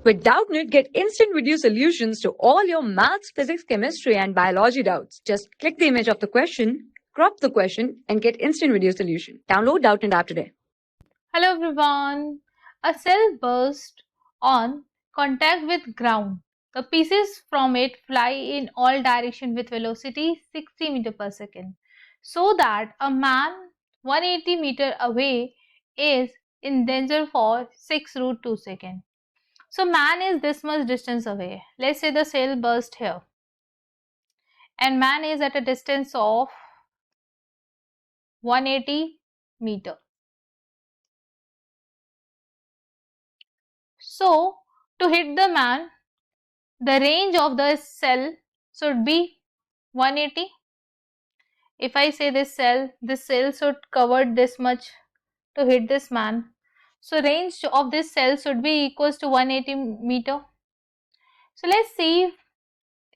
With Doubtnut, get instant video solutions to all your maths, physics, chemistry, and biology doubts. Just click the image of the question, crop the question, and get instant video solution. Download Doubtnut app today. Hello everyone. A cell burst on contact with ground. The pieces from it fly in all directions with velocity 60 meter per second, so that a man 180 meter away is in danger for 6 root 2 seconds. So man is this much distance away. Let's say the cell burst here, and man is at a distance of 180 meter. So to hit the man, the range of the cell should be 180. If I say this cell should cover this much to hit this man. So range of this cell should be equals to 180 meter. So let's see,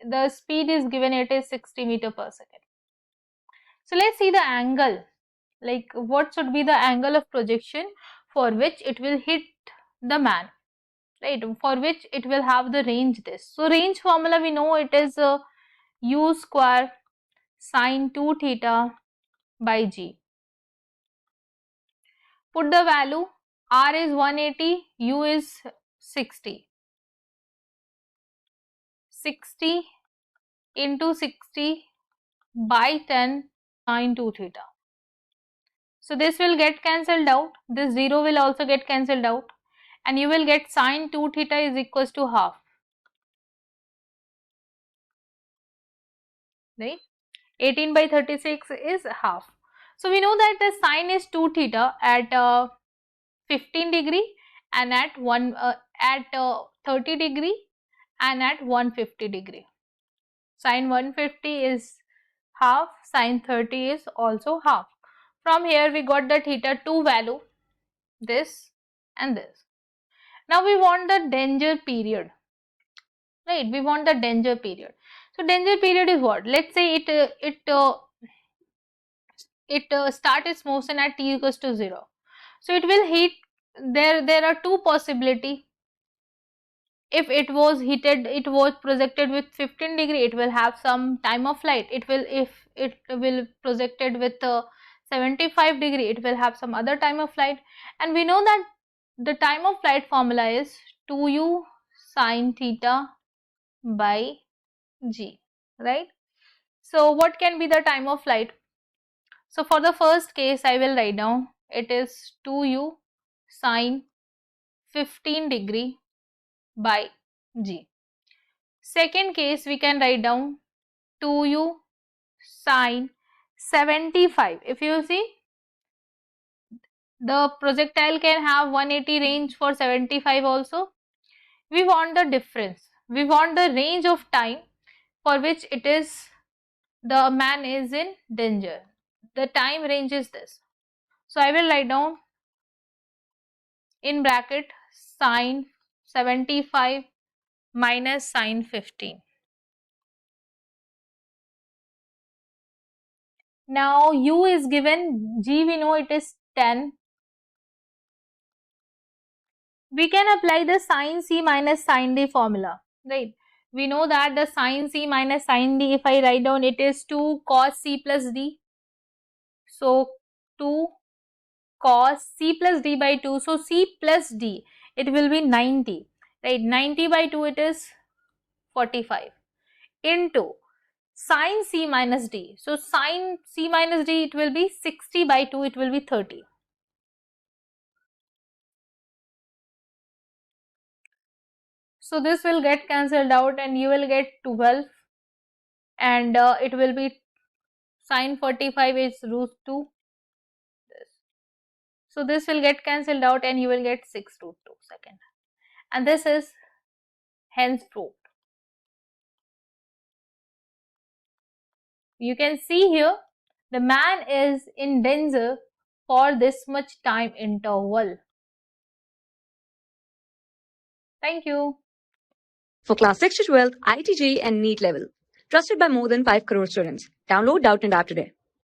the speed is given, it is 60 meter per second. So let's see the angle, like what should be the angle of projection for which it will hit the man, right? For which it will have the range this. So range formula we know, it is u square sine 2 theta by g. Put the value, r is 180, u is 60. 60 into 60 by 10 sine 2 theta. So this will get cancelled out, this 0 will also get cancelled out, and you will get sine 2 theta is equals to half, right? 18 by 36 is half. So we know that the sine is 2 theta at 15 degree and at 30 degree and at 150 degree. Sine 150 is half, sine 30 is also half. From here we got the theta 2 value, this and this. Now we want the danger period, right? We want the danger period. So danger period is what? Let's say it start its motion at t equals to 0. So it will hit, there are two possibility. If it was projected with 15 degree, it will have some time of flight. If it will projected with 75 degree, it will have some other time of flight. And we know that the time of flight formula is 2u sine theta by g, right? So what can be the time of flight? So for the first case I will write down, it is 2u sine 15 degree by g. Second case we can write down 2u sine 75. If you see, the projectile can have 180 range for 75 also. We want the difference. We want the range of time for which it is, the man is in danger. The time range is this. So I will write down in bracket sine 75 minus sine 15. Now u is given, g we know it is 10. We can apply the sine c minus sine d formula, right? We know that the sine c minus sine d, if I write down, it is 2 cos c plus d. So 2 cos c plus d by 2. So c plus d, it will be 90, right? 90 by 2, it is 45 into sine c minus d. So sine c minus d, it will be 60 by 2, it will be 30. So this will get cancelled out and you will get 12, and it will be sine 45 is root 2. So this will get cancelled out and you will get 6 root 2 second. And this is hence proved. You can see here, the man is in danger for this much time interval. Thank you. For class 6 to 12, ITG and NEET level. Trusted by more than 5 crore students. Download Doubtnut app today.